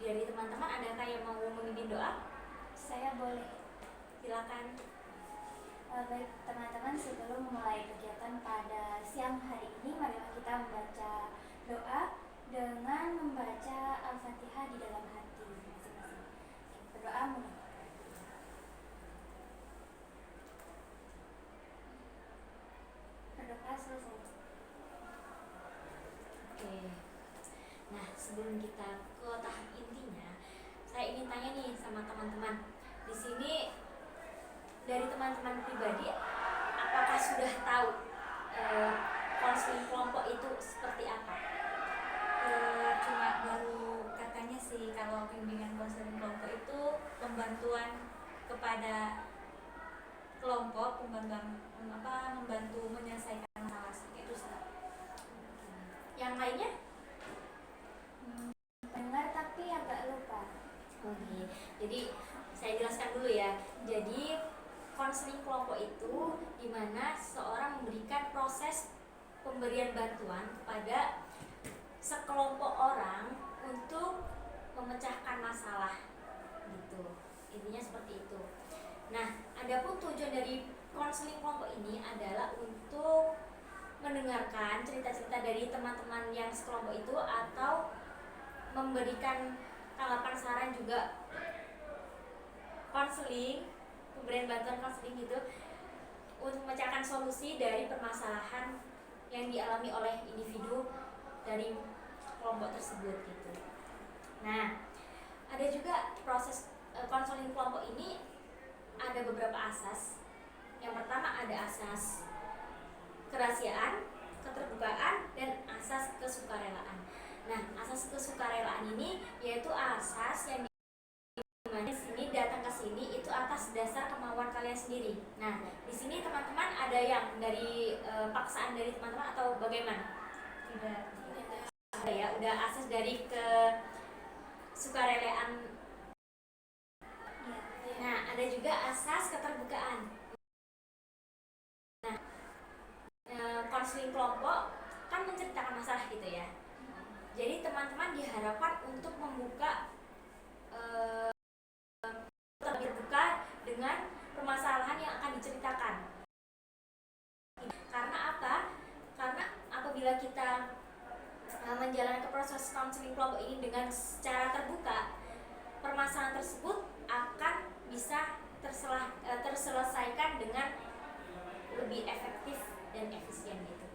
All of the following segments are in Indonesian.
dari teman-teman, adakah yang mau memimpin doa? Saya boleh. Silakan. Baik teman-teman, sebelum memulai kegiatan pada siang hari ini, marilah kita membaca doa dengan membaca Al-Fatihah di dalam hati masing-masing. Berdoa mulai. Berdoa selesai. Oke. Nah, sebelum kita ke tahap intinya, saya ingin tanya nih sama teman-teman. Di sini dari teman-teman pribadi, apakah sudah tahu konseling kelompok itu seperti apa? Cuma baru katanya sih kalau bimbingan konseling kelompok itu pembantuan kepada kelompok, membantu menyelesaikan masalah itu sih. Yang lainnya? Dengar tapi agak lupa. Oke. Jadi saya jelaskan dulu ya. Jadi konseling kelompok itu di mana seseorang memberikan proses pemberian bantuan kepada sekelompok orang untuk memecahkan masalah gitu. Intinya seperti itu. Nah, adapun tujuan dari konseling kelompok ini adalah untuk mendengarkan cerita-cerita dari teman-teman yang sekelompok itu atau memberikan tanggapan saran juga konseling, pemberian bantuan konseling gitu untuk memecahkan solusi dari permasalahan yang dialami oleh individu dari kelompok tersebut gitu. Nah, ada juga proses konseling kelompok ini ada beberapa asas. Yang pertama ada asas kerahasiaan, keterbukaan, dan asas kesukarelaan. Nah, asas kesukarelaan ini yaitu asas yang dimana sini datang ke sini itu atas dasar kemauan kalian sendiri. Nah, di sini teman-teman ada yang dari paksaan dari teman-teman atau bagaimana? Tidak. Ada ya, udah asas dari kesukarelaan. Nah, ada juga asas keterbukaan. Nah, konseling kelompok kan menceritakan masalah gitu ya. Jadi teman-teman diharapkan untuk membuka terbuka dengan permasalahan yang akan diceritakan. Karena apa? Karena apabila kita menjalankan proses konseling kelompok ini dengan secara terbuka, permasalahan tersebut akan bisa terselesaikan dengan lebih efektif dan efisien gitu.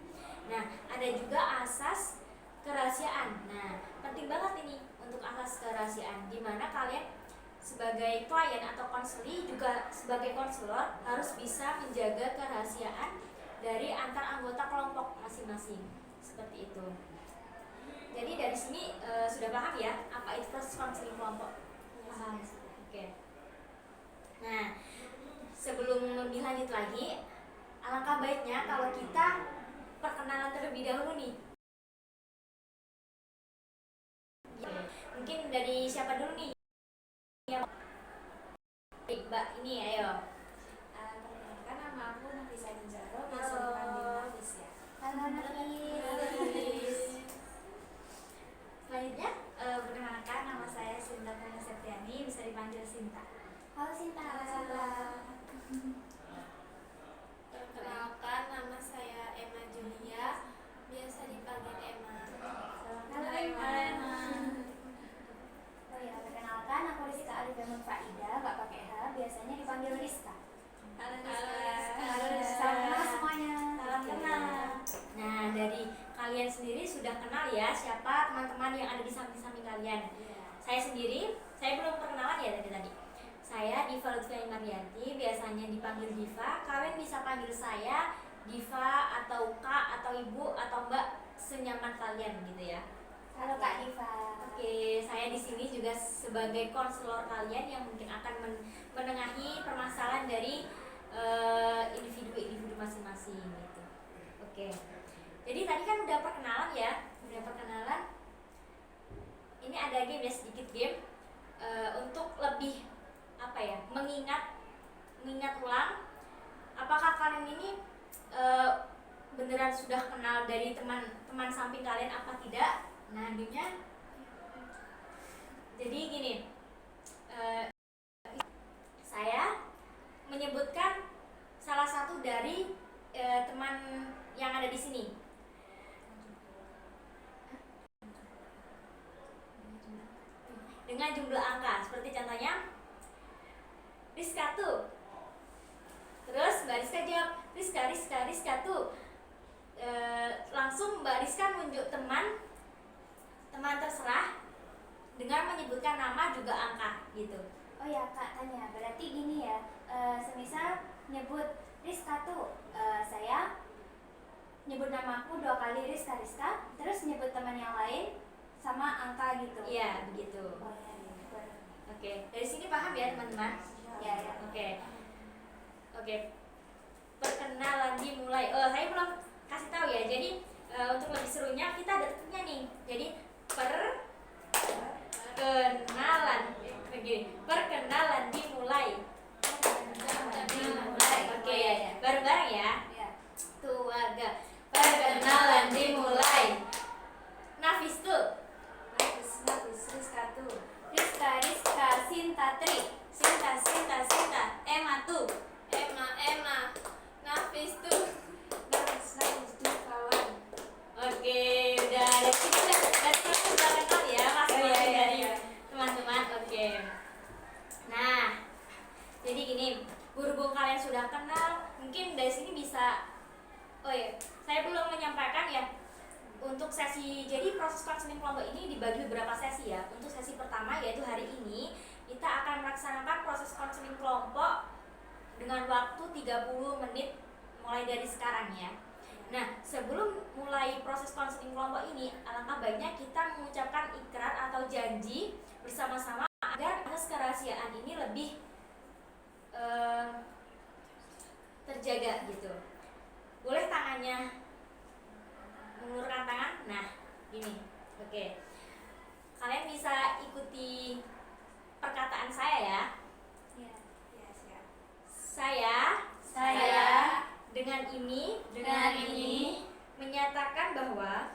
Nah, ada juga asas kerahasiaan. Nah, penting banget ini untuk asas kerahasiaan, di mana kalian sebagai klien atau konseli juga sebagai konselor harus bisa menjaga kerahasiaan dari antar anggota kelompok masing-masing. Seperti itu. Jadi dari sini sudah paham ya apa itu proses konseling kelompok? Paham. Oke. Nah, sebelum lebih lanjut lagi, alangkah baiknya kalau kita perkenalan terlebih dahulu nih. Mungkin dari siapa dulu nih? Mbak ini ayo. Perkenalkan, nama aku Nafisa Ginjaro, biasa dipanggil Nafis ya. Halo Nafis. Selanjutnya, Perkenalkan, nama saya Sinta Tanya Septiani, bisa dipanggil Sinta. Halo Sinta. Perkenalkan, nama saya Emma Julia, biasa dipanggil Emma. Halo Emma. Oh ya, perkenalkan aku Rizka Alifah Faida, nggak pakai H, biasanya dipanggil Rizka. Halo Halo, sama semuanya. salam kenal. Nah, dari kalian sendiri sudah kenal ya siapa teman-teman yang ada di samping-samping kalian. Saya sendiri, saya belum perkenalan ya tadi. Saya Diva Lutfiani Mardianti, biasanya dipanggil Diva. Kalian bisa panggil saya Diva atau Kak atau Ibu atau Mbak, senyaman kalian gitu ya. Halo Kak Diva. Oke, saya di sini juga sebagai konselor kalian yang mungkin akan menengahi permasalahan dari individu-individu masing-masing gitu. Oke. Jadi tadi kan udah perkenalan ya, Ini ada game ya, sedikit game untuk lebih mengingat ulang. Apakah kalian ini beneran sudah kenal dari teman-teman samping kalian apa tidak? Nah, gamenya Jadi gini, saya menyebutkan salah satu dari teman yang ada di sini. Dengan jumlah angka, seperti contohnya Rizka tuh. Terus Mbak Rizka jawab, Rizka tuh. Langsung Mbak Rizka menunjuk teman terserah dengan menyebutkan nama juga angka gitu. Oh ya Kak, tanya, berarti gini ya, semisal nyebut Rizka tuh, saya nyebut namaku 2 kali Rizka, terus nyebut teman yang lain sama angka gitu. Iya, begitu. Oh ya, Oke, dari sini paham ya teman-teman? ya. Oke. Perkenalan dimulai. Saya belum kasih tahu ya. Jadi untuk lebih serunya kita ada tipsnya nih. Jadi perkenalan dimulai. Oke, bareng-bareng ya. Tuh agak. Perkenalan dimulai. Nafis tuh. Rizka tuh. Rizka, Sinta, Emma tuh. Emma, Nafis tuh. Nafis tuh kawan. Oke, udah dari sini udah kenal ya masing-masing dari teman-teman. Oke. Nah, jadi gini, berhubung kalian sudah kenal, mungkin dari sini bisa. Oh ya, saya belum menyampaikan ya. Untuk sesi, jadi proses konseling kelompok ini dibagi beberapa sesi ya. Untuk sesi pertama yaitu hari ini kita akan melaksanakan proses konseling kelompok dengan waktu 30 menit mulai dari sekarang ya. Nah, sebelum mulai proses konseling kelompok ini, alangkah baiknya kita mengucapkan ikrar atau janji bersama-sama agar proses kerahasiaan ini lebih terjaga gitu. Boleh tangannya mengulurkan tangan. Nah, gini. Oke. Kalian bisa ikuti perkataan saya ya. Ya, siap. Saya dengan ini menyatakan bahwa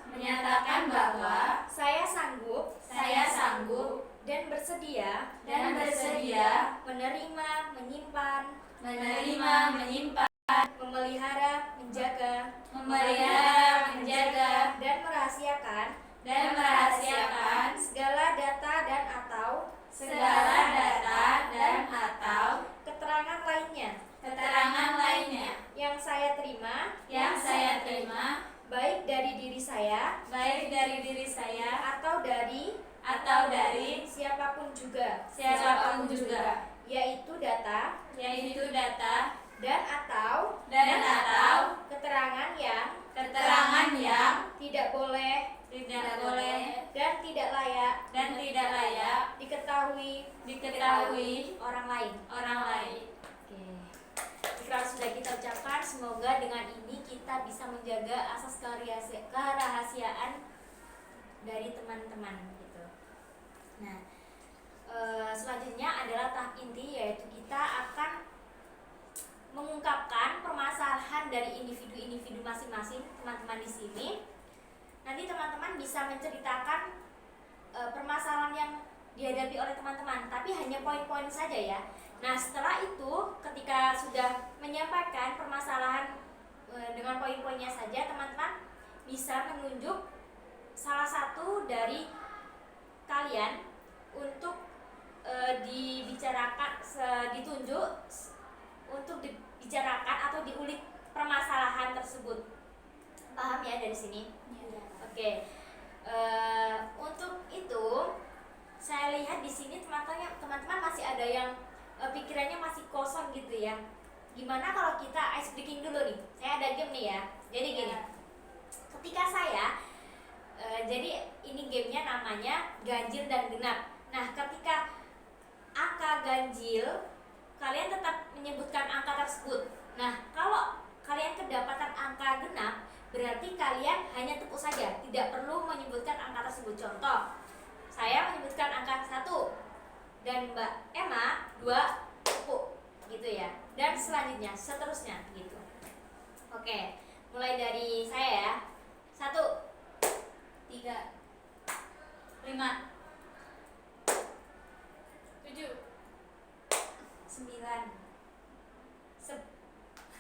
saya sanggup dan bersedia menerima, menyimpan, memelihara, menjaga, dan merahasiakan segala data dan atau keterangan lainnya yang saya terima baik dari diri saya atau dari siapapun juga, yaitu data dan atau keterangan yang tidak boleh dan tidak layak diketahui orang lain. Oke. Jika sudah kita ucapkan, semoga dengan ini kita bisa menjaga asas kerahasiaan dari teman-teman gitu. Nah, selanjutnya adalah tahap inti, yaitu kita akan mengungkapkan permasalahan dari individu-individu masing-masing teman-teman di sini. Nanti teman-teman bisa menceritakan permasalahan yang dihadapi oleh teman-teman, tapi hanya poin-poin saja ya. Nah, setelah itu ketika sudah menyampaikan permasalahan dengan poin-poinnya saja, teman-teman bisa menunjuk salah satu dari kalian untuk ditunjuk untuk dibicarakan atau diulik permasalahan tersebut. Paham ya dari sini? Oke. Untuk itu saya lihat di sini teman-teman masih ada yang pikirannya masih kosong gitu ya. Gimana kalau kita ice breaking dulu nih? Saya ada game nih ya. Jadi gini. Ketika saya jadi ini gamenya namanya ganjil dan genap. Nah, ketika angka ganjil, kalian tetap menyebutkan angka tersebut. Nah, kalau kalian kedapatan angka genap, berarti kalian hanya tepuk saja, tidak perlu menyebutkan angka tersebut. Contoh, saya menyebutkan angka 1 dan Mbak Emma 2 tepuk gitu ya. Dan selanjutnya, seterusnya gitu. Oke, mulai dari saya ya. 1 3 5 6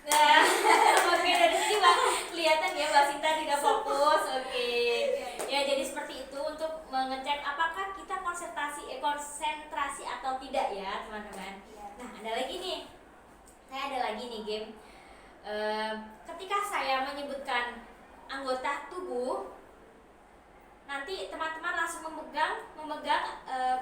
Nah, oke, dari sini Mbak kelihatan ya Mbak Sinta tidak fokus. Oke. Ya, jadi seperti itu untuk mengecek apakah kita konsentrasi atau tidak ya, teman-teman. Nah, ada lagi nih. Saya ada lagi nih game. Ketika saya menyebutkan anggota tubuh, nanti teman-teman langsung memegang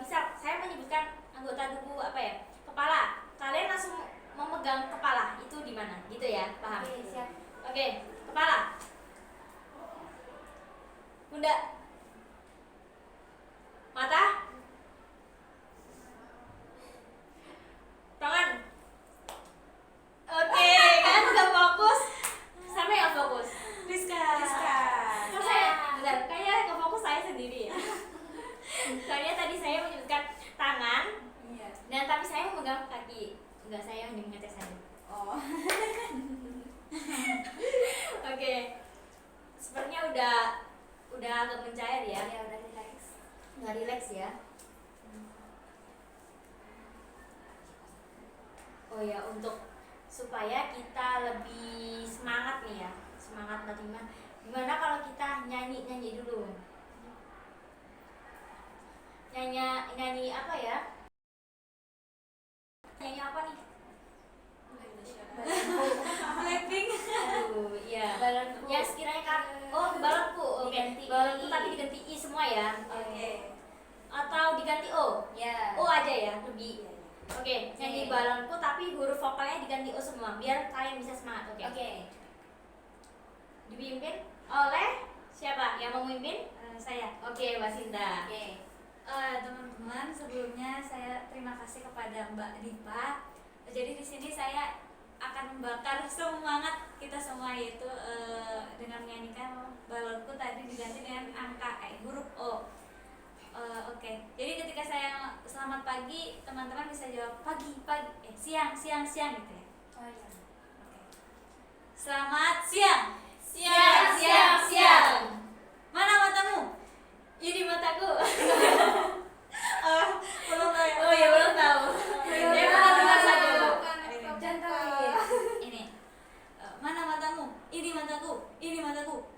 misal saya menyebutkan anggota tubuh apa ya, kepala, kalian langsung memegang kepala itu di mana gitu ya, paham? Oke, siap. Oke, kepala, pundak, mata, tangan. Oke, kan udah fokus sampai nggak fokus? Rizka. Kok saya bentar, kayaknya nggak fokus saya sendiri ya. Soalnya tadi saya menyebutkan tangan Iya. dan tapi saya memegang kaki. Enggak, saya hanya mengecek saja. Oh. Oke. Sepertinya udah agak mencair ya. Ya udah relax. Nggak rileks ya. Oh ya, untuk supaya kita lebih semangat nih ya. Semangat bagaimana? Gimana kalau kita nyanyi dulu? Nyanyi apa ya? Nyanyi apa nih? Blackpink. Aduh, iya. Balonku. Ya sekiranya kan, balonku. Oke. Diganti Balonku I. tapi diganti I semua ya. Oke. Atau diganti O. Ya. O aja ya, lebih. Oke, nyanyi balonku tapi huruf vokalnya diganti O semua biar kalian bisa semangat. Oke. Oke. Dipimpin oleh siapa? Yang mau memimpin? Saya. Oke, Mbak Sinta. Oke. Teman-teman, sebelumnya saya terima kasih kepada Mbak Dipa. Jadi di sini saya akan membakar semangat kita semua, yaitu dengan menyanyikan balonku tadi diganti dengan huruf O. Oke. Jadi ketika saya selamat pagi, teman-teman bisa jawab pagi, siang gitu ya. Oh iya. Oke. Selamat siang. Siang. Mana matamu? Ini mataku. Belum tahu ya? Oh ya, belum tahu. Saya pernah dengar saja. Contohin. Ini. Mana matamu? Ini mataku.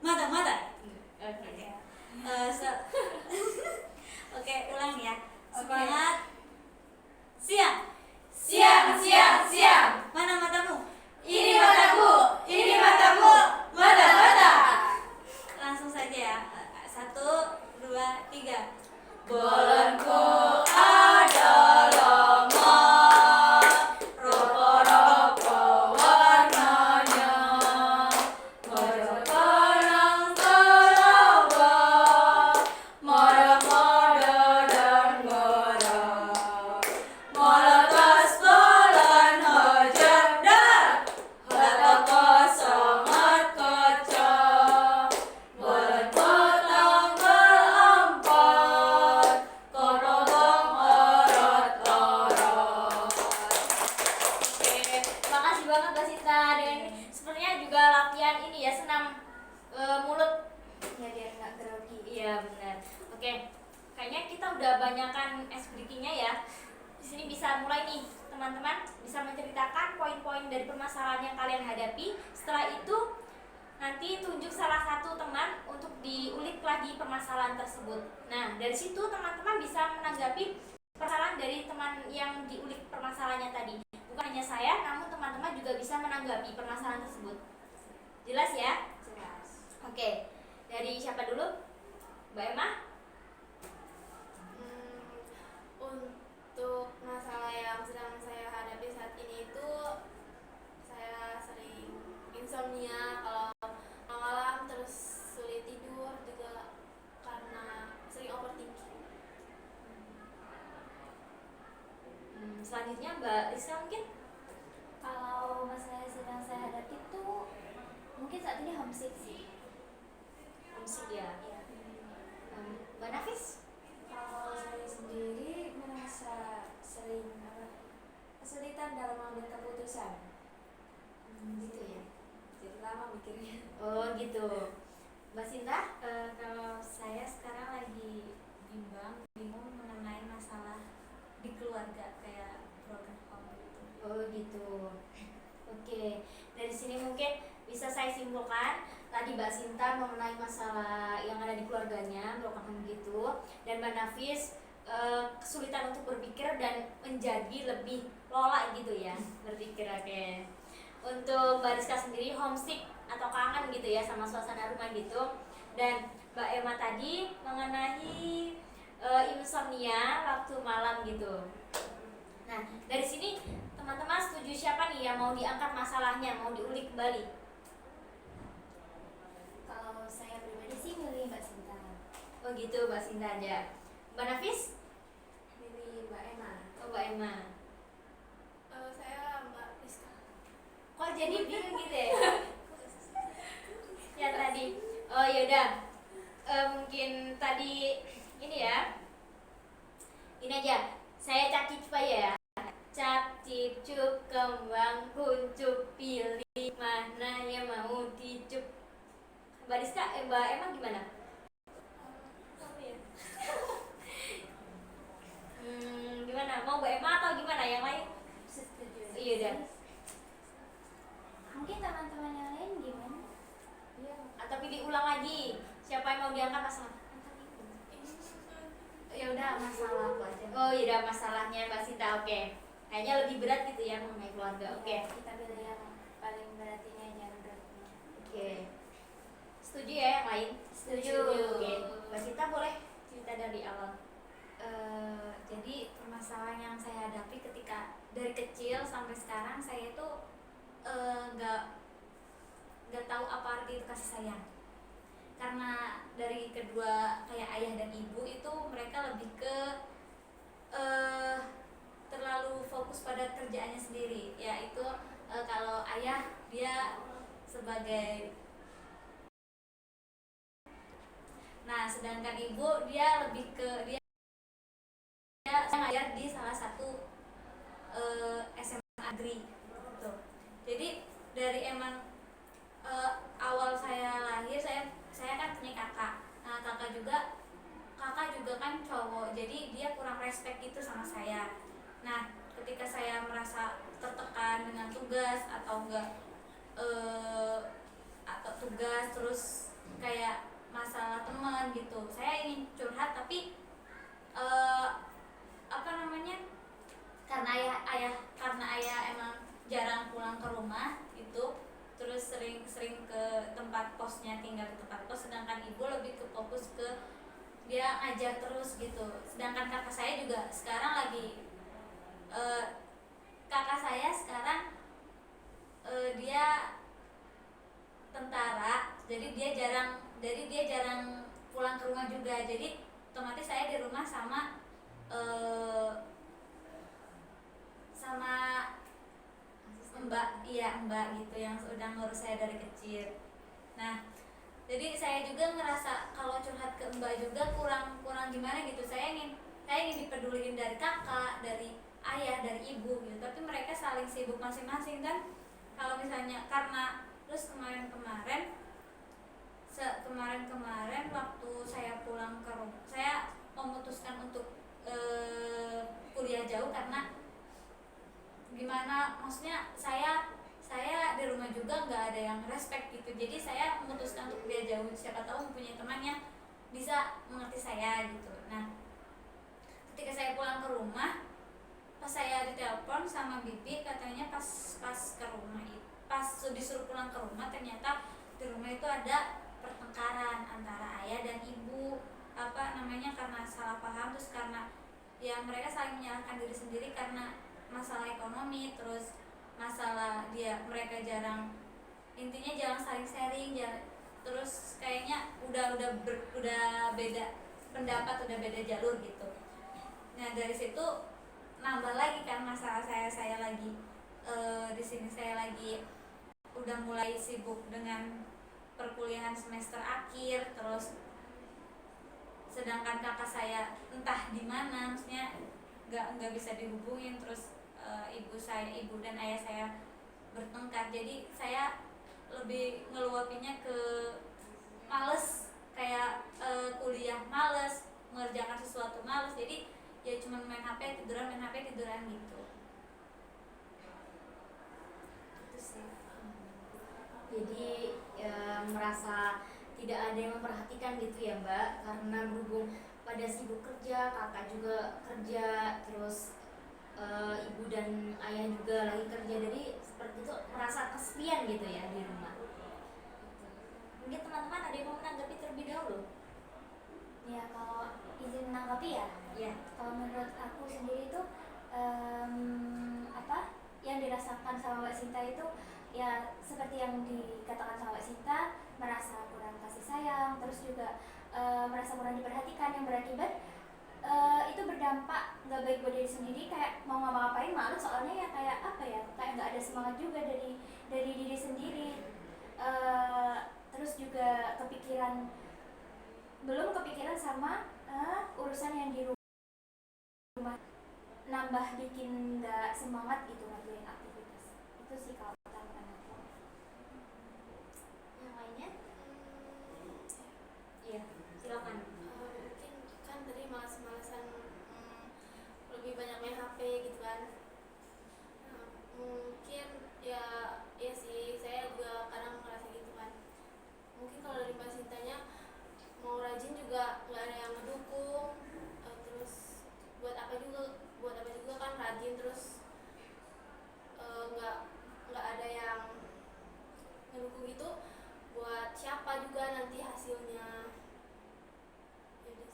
Mata. Oke. Oke, ulang ya. Oke. Semangat. Siang. Mana matamu? Ini mataku. Mata. Langsung saja ya. 1, 2, 3. Balonku adalah emas, rupa-rupa warnanya, kadang-kadang terlambat, mada-mada dan marah, malakas pelan hajar dar, hatakas sangat kacau, bulan petang berempat, kodong erat-erat. Oke, makasih banget Mbak Sinta. Dan sepertinya juga latihan ini ya, senam mulut. Ya biar nggak grogi. Iya benar. Oke, kayaknya kita udah banyakan ice breaking-nya ya. Di sini bisa mulai nih teman-teman, bisa menceritakan poin-poin dari permasalahan yang kalian hadapi. Setelah itu nanti tunjuk salah satu teman untuk diulik lagi permasalahan tersebut. Nah, dari situ teman-teman bisa menanggapi permasalahan dari teman yang diulik permasalahannya tadi. Bukan hanya saya, namun teman-teman juga bisa menanggapi permasalahan tersebut. Jelas ya? Jelas. Oke, dari siapa dulu? Mbak Emma? Untuk masalah yang sedang saya hadapi saat ini itu saya sering insomnia kalau malam, terus sulit tidur juga karena sering overthinking. Selanjutnya Mbak Rizka mungkin? Kalau masalah yang sedang saya hadapi tuh mungkin saat ini homesick sih. Homesick ya? Mbak Nafis? Kalau saya sendiri merasa sering kesulitan dalam mengambil keputusan. Gitu ya? Jadi lama mikirnya. Oh gitu. Mbak Sinta? Kalau saya sekarang lagi bingung mengenai masalah di keluarga, kayak broken home gitu. Oh Oke, dari sini mungkin bisa saya simpulkan tadi Mbak Sinta mengenai masalah yang ada di keluarganya, merupakan begitu, dan Mbak Nafis kesulitan untuk berpikir dan menjadi lebih lola gitu ya berpikir. Oke, untuk Mbak Rizka sendiri homesick atau kangen gitu ya sama suasana rumah gitu, dan Mbak Emma tadi mengenai insomnia waktu malam gitu. Nah, dari sini teman-teman setuju siapa nih yang mau diangkat masalahnya, mau diulik kembali? Kalau saya pribadi sih milih Mbak Sinta. Oh gitu, Mbak Sinta aja. Mbak Nafis? Milih Mbak Emma. Oh, Mbak Emma. Saya Mbak Rizka. Kok jadi bingung gitu ya? Yang tadi. Oh yaudah. Mungkin tadi ini ya. Ini aja. Saya cap cip aja ya. Cap cip cup kembang kuncup, pilih mana yang mau dicup. Mbak Rizka, Mbak Emma gimana? Apa ya? Gimana? Mau Mbak Emma atau gimana? Yang lain? Setuju. Iya dah. Mungkin teman-teman yang lain gimana? Iya. Atau pilih ulang lagi. Siapa yang mau diangkat masalah? Ya udah, masalah aku aja. Oh iya, masalahnya Mbak Sinta. Oke. Kayaknya lebih berat gitu ya mengenai keluarga. Oke. Kita pilih yang paling berat ini aja beratnya. Oke. Setuju ya yang lain? Setuju. Oke. Mbak Sinta boleh cerita dari awal. Jadi permasalahan yang saya hadapi ketika dari kecil sampai sekarang, saya itu nggak tahu apa arti itu kasih sayang. Karena dari kedua kayak ayah dan ibu itu mereka lebih ke terlalu fokus pada kerjaannya sendiri. Yaitu kalau ayah dia sebagai, nah sedangkan ibu dia lebih ke dia ngajar di salah satu SMA Agri gitu. Jadi dari emang awal saya lahir, saya kan punya kakak. Nah kakak juga kan cowok, jadi dia kurang respect gitu sama saya. Nah ketika saya merasa tertekan dengan tugas atau enggak atau tugas terus kayak masalah teman gitu, saya ingin curhat tapi apa namanya, karena ayah emang jarang pulang ke rumah itu, terus sering ke tempat kosnya, tinggal di tempat kos, sedangkan ibu lebih ke fokus ke dia ngajar terus gitu. Sedangkan kakak saya juga sekarang lagi kakak saya sekarang dia tentara, jadi dia jarang pulang ke rumah juga. Jadi otomatis saya di rumah sama mbak gitu yang udah ngurus saya dari kecil. Nah jadi saya juga ngerasa kalau curhat ke mbak juga kurang gimana gitu. Saya ingin dipeduliin dari kakak, dari ayah, dari ibu gitu, tapi mereka saling sibuk masing-masing. Dan kalau misalnya karena terus kemarin waktu saya pulang ke rumah, saya memutuskan untuk kuliah jauh karena gimana, maksudnya saya di rumah juga nggak ada yang respect gitu. Jadi saya memutuskan untuk kuliah jauh, siapa tahu mempunyai teman yang bisa mengerti saya gitu. Nah ketika saya pulang ke rumah, pas saya ditelepon sama bibi, katanya pas ke rumah itu, pas disuruh pulang ke rumah, ternyata di rumah itu ada pertengkaran antara ayah dan ibu. Apa namanya, karena salah paham, terus karena ya mereka saling menyalahkan diri sendiri karena masalah ekonomi, terus masalah mereka intinya jarang saling sharing, terus kayaknya udah beda pendapat, udah beda jalur gitu. Nah dari situ nambah lagi kan masalah saya lagi di sini saya lagi udah mulai sibuk dengan perkuliahan semester akhir, terus sedangkan kakak saya entah di mana, maksudnya nggak bisa dihubungin, terus ibu dan ayah saya bertengkar. Jadi saya lebih ngeluapinnya ke males, kayak kuliah males, mengerjakan sesuatu males, jadi ya cuma main HP tiduran gitu. Itu sih. Jadi merasa tidak ada yang memperhatikan gitu ya Mbak, karena berhubung pada sibuk kerja, kakak juga kerja, terus ibu dan ayah juga lagi kerja, jadi seperti itu merasa kesepian gitu ya di rumah. Mungkin teman-teman ada yang mau menanggapi terlebih dahulu? Ya kalau izin menanggapi ya, Ya. kalau menurut aku sendiri itu apa yang dirasakan sama Mbak Sinta itu ya seperti yang dikatakan sama Mbak Sinta, merasa kurang kasih sayang, terus juga merasa kurang diperhatikan, yang berakibat itu berdampak nggak baik buat diri sendiri, kayak mau ngapa-ngapain malu, soalnya ya kayak apa ya, kayak nggak ada semangat juga dari diri sendiri. Terus juga belum kepikiran sama urusan yang di rumah, nambah bikin nggak semangat gitu ngelakuin aktivitas. Itu sih kalau tanggapan aku. Yang lainnya? Iya, silakan. Mungkin kan tadi malas-malasan, lebih banyak main HP gitu kan. Mungkin ya sih, saya juga kadang ngerasa gitu kan. Mungkin kalau dari Mbak Sintanya mau rajin juga nggak ada yang ngedukung. Terus buat apa juga kan rajin, terus nggak ada yang ngedukung itu, buat siapa juga nanti hasilnya. Jadi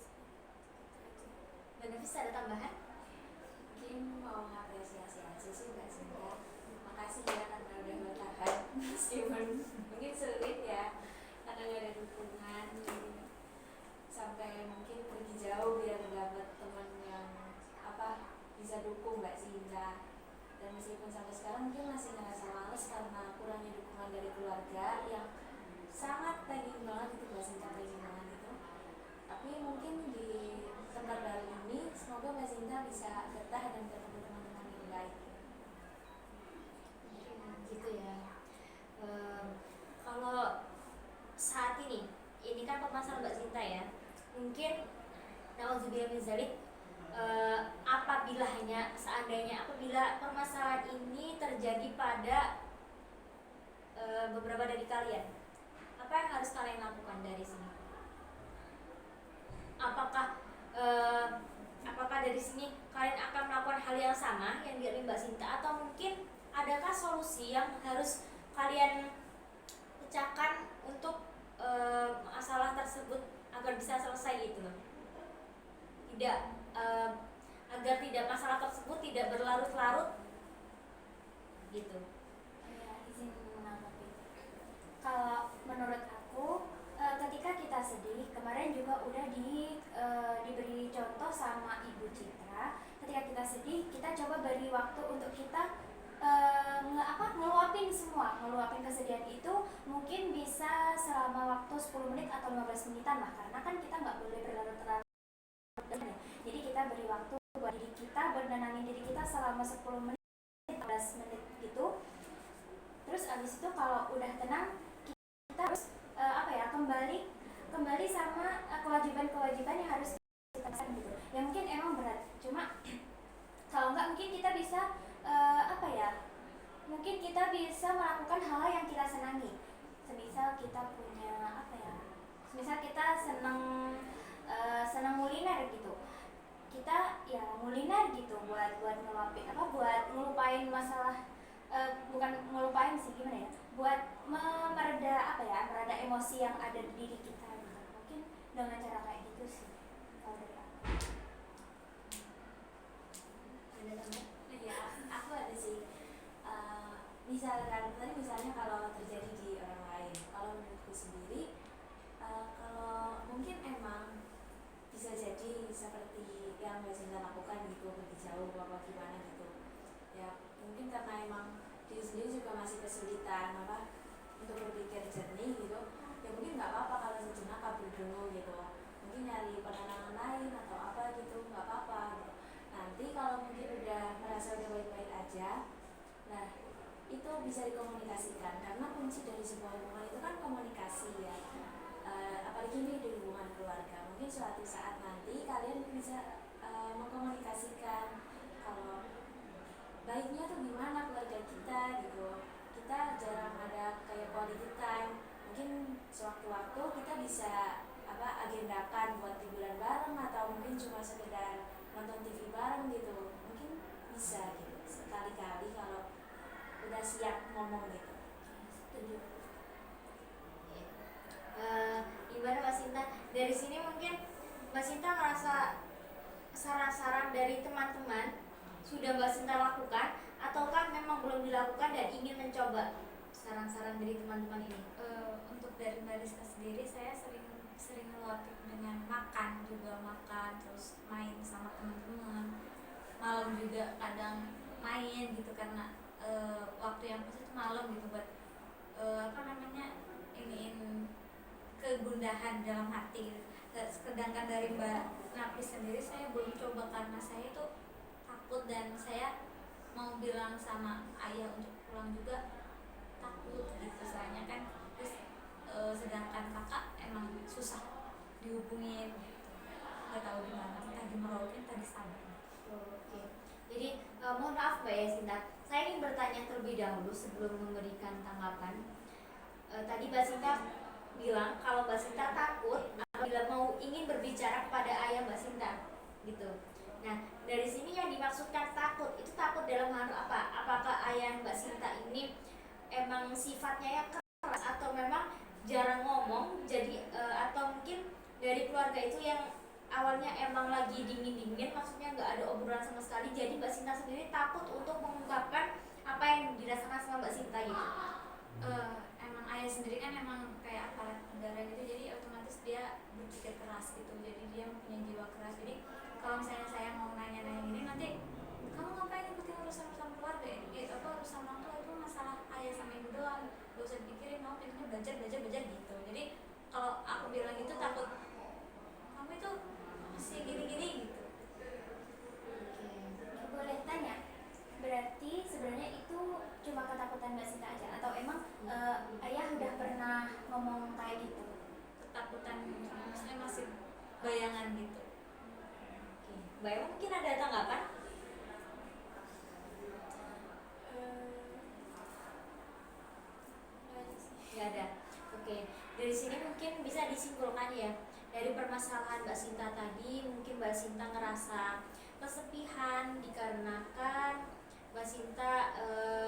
Mbak Nafis ada tambahan? Mungkin mau ngapresiasi aja sih Mbak Sinta, makasih ya karena udah bertahan meskipun mungkin sulit ya karena gak ada dukungan, sampai mungkin pergi jauh biar dapat teman yang bisa dukung Mbak Sinta. Dan meskipun sampai sekarang mungkin masih ngerasa males karena kurangnya dukungan dari keluarga yang sangat pengen banget itu Mbak Sinta, pengen banget itu. Tapi mungkin di tempat baru ini semoga Mbak Sinta bisa betah dan ketemu teman-teman yang baik. Gitu ya. Kalau saat ini kan permasalahan Mbak Sinta ya, mungkin nauzubillah min dzalik, apabila permasalahan ini terjadi pada beberapa dari kalian, apa yang harus kalian lakukan dari sini? Apakah dari sini kalian akan melakukan hal yang sama yang dialami Mbak Sinta, atau mungkin adakah solusi yang harus kalian pecahkan untuk masalah tersebut agar bisa selesai gitu loh? Agar tidak masalah tersebut tidak berlarut-larut gitu. Ya, izin menanggapi. Kalau menurut aku, ketika kita sedih, kemarin juga udah diberi contoh sama Ibu Citra. Ketika kita sedih, kita coba beri waktu untuk kita ngeluapin kesedihan itu. Mungkin bisa selama waktu 10 menit atau 15 menitan lah, karena kan kita nggak boleh berlarut-larut. Jadi kita beri waktu buat diri kita, buat nenangin diri kita selama 10 menit, 15 menit gitu. Terus abis itu kalau udah tenang, kita harus kembali sama kewajiban-kewajiban yang harus kita lakukan gitu. Ya mungkin emang berat, cuma kalau enggak mungkin kita bisa mungkin kita bisa melakukan hal yang kita senangi. Semisal kita semisal kita senang kuliner gitu, kita ya kuliner gitu buat ngelupain masalah, bukan ngelupain sih, gimana ya, buat mereda emosi yang ada di diri kita gitu. Mungkin dengan cara kayak gitu sih kalau dari aku. Ada tambah? Ya, aku ada sih. Misalnya kalau terjadi di orang lain, kalau menurutku sendiri, kalau mungkin emang bisa jadi seperti yang Mbak Sinta lakukan gitu, pergi jauh apa gimana gitu. Ya mungkin karena emang diri sendiri juga masih kesulitan untuk berpikir jernih gitu. Ya mungkin nggak apa-apa kalau sejenak kabur dulu gitu. Mungkin nyari penenangan lain atau apa gitu, nggak apa-apa gitu. Nanti kalau mungkin udah merasa udah baik-baik aja, nah itu bisa dikomunikasikan, karena kunci dari sebuah hubungan itu kan komunikasi ya. Apalagi ini di hubungan keluarga, mungkin suatu saat nanti kalian bisa mengkomunikasikan kalau baiknya tuh gimana keluarga kita gitu. Kita kita jarang ada kayak quality time. Mungkin sewaktu-waktu kita bisa agendakan buat liburan bareng atau mungkin cuma sekedar nonton TV bareng gitu. Mungkin bisa gitu sekali-kali kalau udah siap ngomong gitu. Setuju. Gimana Mbak Sinta? Dari sini mungkin Mbak Sinta ngerasa saran-saran dari teman-teman sudah Mbak Sinta lakukan ataukah memang belum dilakukan dan ingin mencoba saran-saran dari teman-teman ini? Untuk dari Mbak Rizka sendiri, saya sering ngelatih dengan makan terus main sama teman-teman, malam juga kadang main gitu karena waktu yang pas itu malam gitu buat iniin kegundahan dalam hati gitu. Sedangkan dari Mbak Napis sendiri saya belum coba karena saya itu takut dan saya mau bilang sama ayah untuk pulang juga takut gitu, soalnya kan terus sedangkan kakak emang susah dihubungin, nggak tahu gimana, entah di Merauke entah di Sabang. Oke. Jadi mohon maaf Mbak Yasinta, saya ingin bertanya terlebih dahulu sebelum memberikan tanggapan. Tadi Mbak Sinta bilang kalau Mbak Sinta takut apabila ingin berbicara kepada ayah Mbak Sinta, gitu. Nah, dari sini yang dimaksudkan takut itu takut dalam hal apa? Apakah ayah Mbak Sinta ini emang sifatnya yang keras atau memang jarang ngomong, jadi atau mungkin dari keluarga itu yang awalnya emang lagi dingin-dingin, maksudnya nggak ada obrolan sama sekali, jadi Mbak Sinta sendiri takut untuk mengungkapkan apa yang dirasakan sama Mbak Sinta gitu. Emang ayah sendiri kan emang kayak aparat negara gitu, jadi otomatis dia berpikir keras gitu, jadi dia punya jiwa keras. Jadi kalau misalnya saya mau nanya-nanya gini, nanti kamu ngapain ikutin urusan keluarga urusan orang tua itu masalah ayah sama ibu doang, gak usah dipikirin, kamu pintunya belajar gitu. Jadi kalau aku bilang gitu takut kamu itu masih gini-gini gitu. Boleh tanya, berarti sebenarnya itu cuma ketakutan Mbak Sinta aja atau emang ayah udah pernah ngomong kayak gitu? Ketakutan, maksudnya masih bayangan gitu. Mbak Ewa mungkin ada tanggapan? Nggak ada. Oke, dari sini mungkin bisa disimpulkan ya, dari permasalahan Mbak Sinta tadi, mungkin Mbak Sinta ngerasa kesepihan dikarenakan Mbak Sinta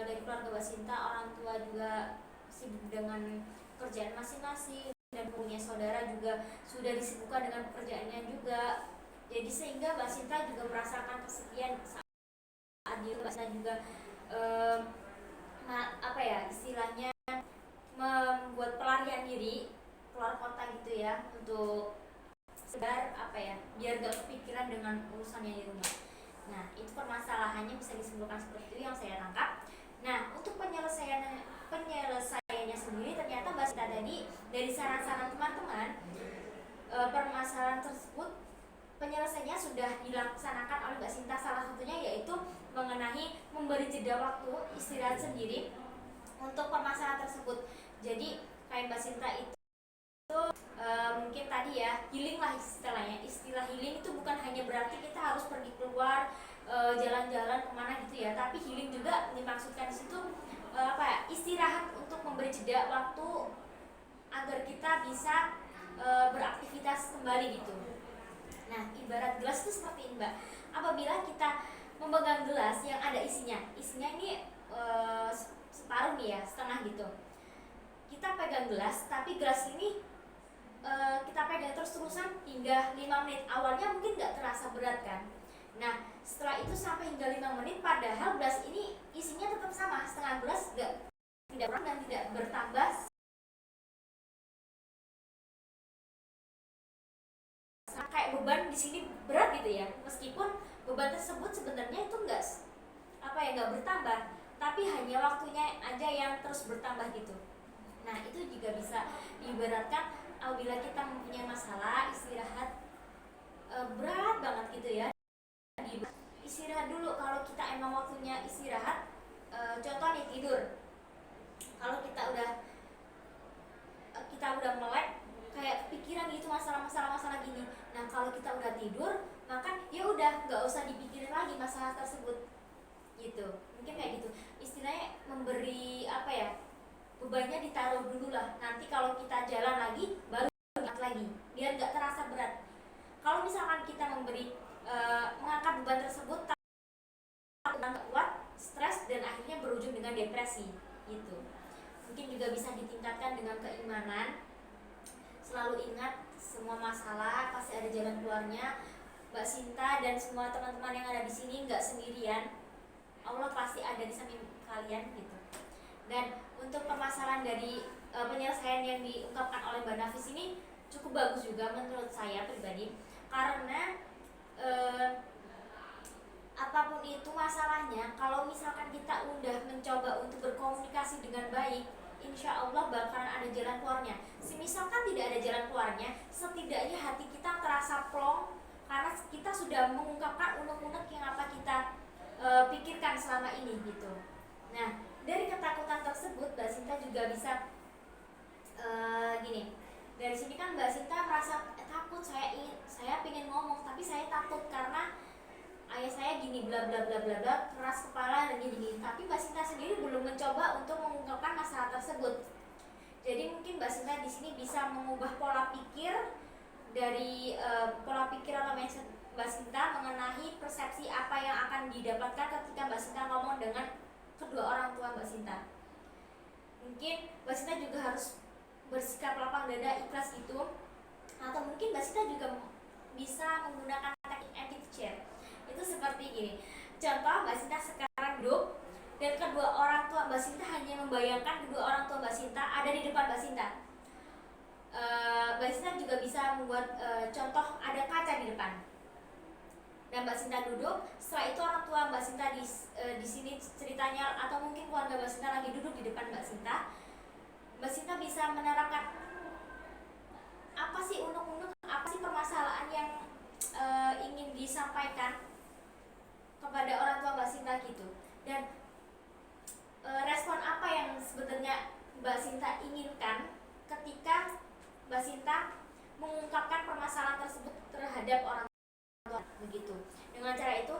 dari keluarga Mbak Sinta, orang tua juga sibuk dengan pekerjaan masing-masing dan punya saudara juga sudah disibukkan dengan pekerjaannya juga. Jadi sehingga Mbak Sinta juga merasakan kesepian saat di Mbak Sinta juga istilahnya membuat pelarian diri keluar kota gitu ya, untuk sekedar biar gak kepikiran dengan urusannya di rumah. Nah, itu permasalahannya bisa disimpulkan seperti itu yang saya tangkap. Nah, untuk penyelesaiannya sendiri ternyata Mbak Sinta tadi dari saran-saran teman-teman, permasalahan tersebut penyelesaiannya sudah dilaksanakan oleh Mbak Sinta, salah satunya yaitu mengenai memberi jeda waktu istirahat sendiri untuk permasalahan tersebut. Jadi kayak Mbak Sinta itu mungkin tadi ya, healing lah istilahnya. Istilah healing itu bukan hanya berarti kita harus pergi keluar jalan-jalan kemana gitu ya, tapi healing juga dimaksudkan di situ istirahat untuk memberi jeda waktu agar kita bisa beraktivitas kembali gitu. Nah, ibarat gelas itu seperti ini Mbak, apabila kita memegang gelas yang ada isinya ini separuh nih ya, setengah gitu, kita pegang gelas, tapi gelas ini kita pegang terus-terusan hingga 5 menit. Awalnya mungkin gak terasa berat kan. Nah, setelah itu sampai hingga 5 menit, padahal gelas ini isinya tetap sama, setengah gelas tidak kurang dan tidak bertambah. Kayak beban di sini berat gitu ya, meskipun beban tersebut sebenarnya itu nggak bertambah, tapi hanya waktunya aja yang terus bertambah gitu. Nah, itu juga bisa diibaratkan apabila kita mempunyai masalah istirahat berat banget gitu ya, istirahat dulu. Kalau kita emang waktunya istirahat, contoh nih tidur, kalau kita udah melek kayak pikiran gitu masalah gini. Nah, kalau kita udah tidur, maka ya udah nggak usah dipikirin lagi masalah tersebut gitu. Mungkin kayak gitu istilahnya, memberi apa ya, bebannya ditaruh dulu lah, nanti kalau kita jalan lagi baru angkat lagi biar nggak terasa berat. Kalau misalkan kita mengangkat beban tersebut nggak kuat, stres, dan akhirnya berujung dengan depresi gitu. Mungkin juga bisa ditingkatkan dengan keimanan. Selalu ingat semua masalah pasti ada jalan keluarnya. Mbak Sinta dan semua teman-teman yang ada di sini nggak sendirian. Allah pasti ada di samping kalian gitu. Dan untuk permasalahan dari penyelesaian yang diungkapkan oleh Mbak Nafis ini cukup bagus juga menurut saya pribadi, karena apapun itu masalahnya, kalau misalkan kita udah mencoba untuk berkomunikasi dengan baik, insya Allah bakalan ada jalan keluarnya. Misalkan tidak ada jalan keluarnya, setidaknya hati kita terasa plong karena kita sudah mengungkapkan unek-unek yang apa kita pikirkan selama ini gitu. Nah, dari ketakutan tersebut Mbak Sinta juga bisa gini. Dari sini kan Mbak Sinta merasa takut, saya pengen ngomong tapi saya takut karena ayah saya gini bla bla bla bla bla, keras kepala dan gini. Tapi Mbak Sinta sendiri belum mencoba untuk mengungkapkan masalah tersebut. Jadi mungkin Mbak Sinta di sini bisa mengubah pola pikir dari pola pikir atau mindset Mbak Sinta mengenai persepsi apa yang akan didapatkan ketika Mbak Sinta ngomong dengan kedua orang tua Mbak Sinta. Mungkin Mbak Sinta juga harus bersikap lapang dada, ikhlas gitu. Atau mungkin Mbak Sinta juga bisa menggunakan teknik empty chair. Itu seperti ini. Contoh, Mbak Sinta sekarang duduk dan kedua orang tua Mbak Sinta hanya membayangkan kedua orang tua Mbak Sinta ada di depan Mbak Sinta. Mbak Sinta juga bisa membuat contoh ada kaca di depan. Dan Mbak Sinta duduk, setelah itu orang tua Mbak Sinta di sini ceritanya, atau mungkin keluarga Mbak Sinta lagi duduk di depan Mbak Sinta. Mbak Sinta bisa menerapkan apa sih unek-unek, apa sih permasalahan yang ingin disampaikan kepada orang tua Mbak Sinta gitu. Dan respon apa yang sebetulnya Mbak Sinta inginkan ketika Mbak Sinta mengungkapkan permasalahan tersebut terhadap orang tua begitu. Dengan cara itu,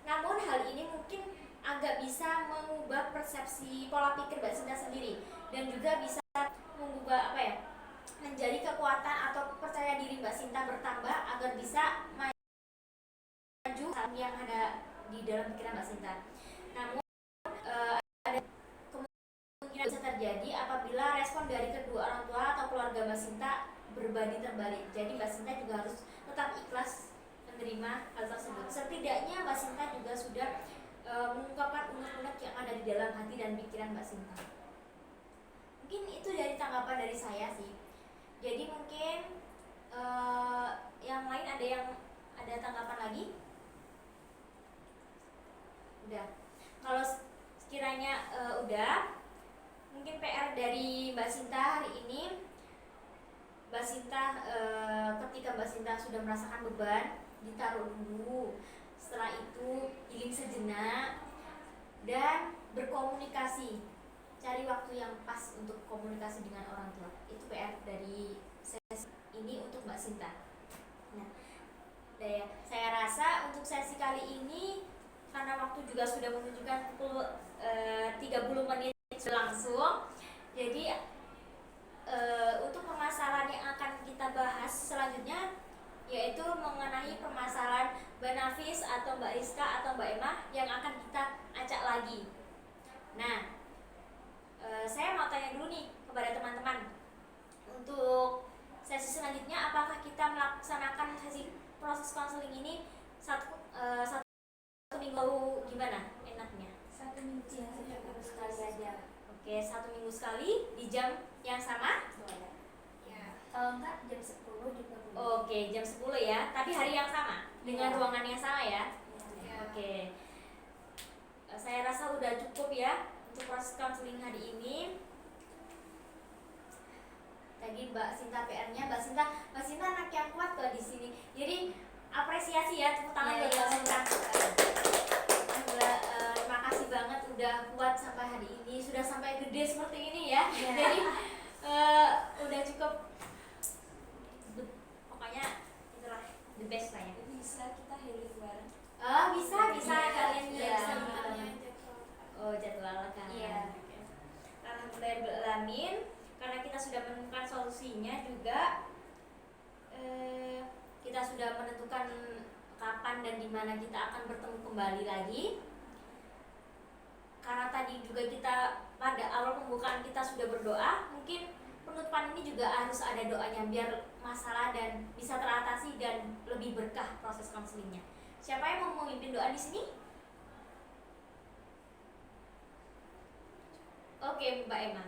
namun hal ini mungkin agak bisa mengubah persepsi pola pikir Mbak Sinta sendiri dan juga bisa mengubah menjadi kekuatan atau percaya diri Mbak Sinta bertambah agar bisa maju yang ada di dalam pikiran Mbak Sinta. Namun ada kemungkinan bisa terjadi apabila respon dari kedua orang tua atau keluarga Mbak Sinta berbanding terbalik. Jadi Mbak Sinta juga harus tetap ikhlas menerima hal tersebut. Setidaknya Mbak Sinta juga sudah mengungkapkan unek-unek yang ada di dalam hati dan pikiran Mbak Sinta. Mungkin itu dari tanggapan dari saya sih. Jadi mungkin yang lain ada tanggapan lagi? Udah. Kalau sekiranya udah, mungkin PR dari Mbak Sinta hari ini, Mbak Sinta ketika Mbak Sinta sudah merasakan beban, ditaruh dulu. Setelah itu healing sejenak dan berkomunikasi. Cari waktu yang pas untuk komunikasi dengan orang tua. Itu PR dari sesi ini untuk Mbak Sinta. Nah, saya rasa untuk sesi kali ini, karena waktu juga sudah menunjukkan pukul 30 menit langsung, jadi untuk permasalahan yang akan kita bahas selanjutnya yaitu mengenai permasalahan Mbak Nafis atau Mbak Rizka atau Mbak Emma yang akan kita acak lagi. Nah, saya mau tanya dulu nih kepada teman-teman, untuk sesi selanjutnya apakah kita melaksanakan sesi proses konseling ini satu minggu, gimana enaknya? 1 minggu sekali aja. Oke, 1 minggu sekali di jam yang sama? Ya. Kalau enggak jam 10 juga boleh. Oke, jam 10 ya, tapi hari yang sama dengan Ya. ruangan yang sama ya. Ya. Oke, saya rasa udah cukup ya untuk proses counseling hari ini. Tadi Mbak Sinta PR-nya, Mbak Sinta anak yang kuat kok di sini. Jadi apresiasi ya, tepuk tangan buat Mbak Sinta. Terima kasih banget udah kuat sampai hari ini, sudah sampai gede seperti ini ya. Jadi udah cukup, pokoknya itulah the best lah ya. Bisa kita healing bareng. Bisa Iya, kalian iya, bisa. sebenarnya Oh, jadwalkan. Iya. Oke. Alhamdulillahirrahmanirrahim. Karena kita sudah menemukan solusinya juga, kita sudah menentukan kapan dan di mana kita akan bertemu kembali lagi. Karena tadi juga kita pada awal pembukaan kita sudah berdoa, mungkin penutupan ini juga harus ada doanya biar masalah dan bisa teratasi dan lebih berkah proses konselingnya. Siapa yang mau memimpin doa di sini? Oke, Mbak Emma.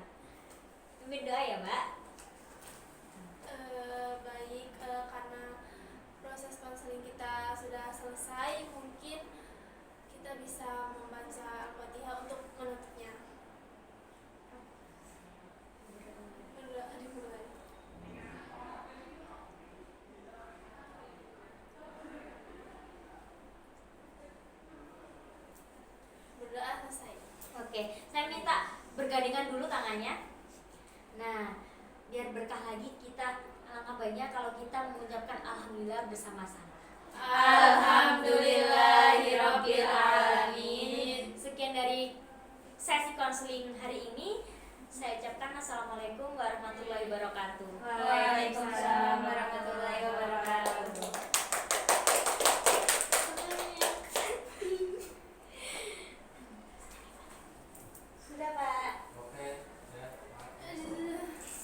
Mimpin doa ya, Mbak. Baik, karena proses konseling kita sudah selesai, mungkin kita bisa membaca Al-Fatihah untuk menutupnya. Berdoa dimulai. Berdoa selesai. Oke, saya minta bergandengan dulu tangannya. Nah, biar berkah lagi kita alangkah baiknya kalau kita mengucapkan alhamdulillah bersama-sama. Alhamdulillahirabbil alamin. Sekian dari sesi konseling hari ini. Saya ucapkan assalamualaikum warahmatullahi wabarakatuh.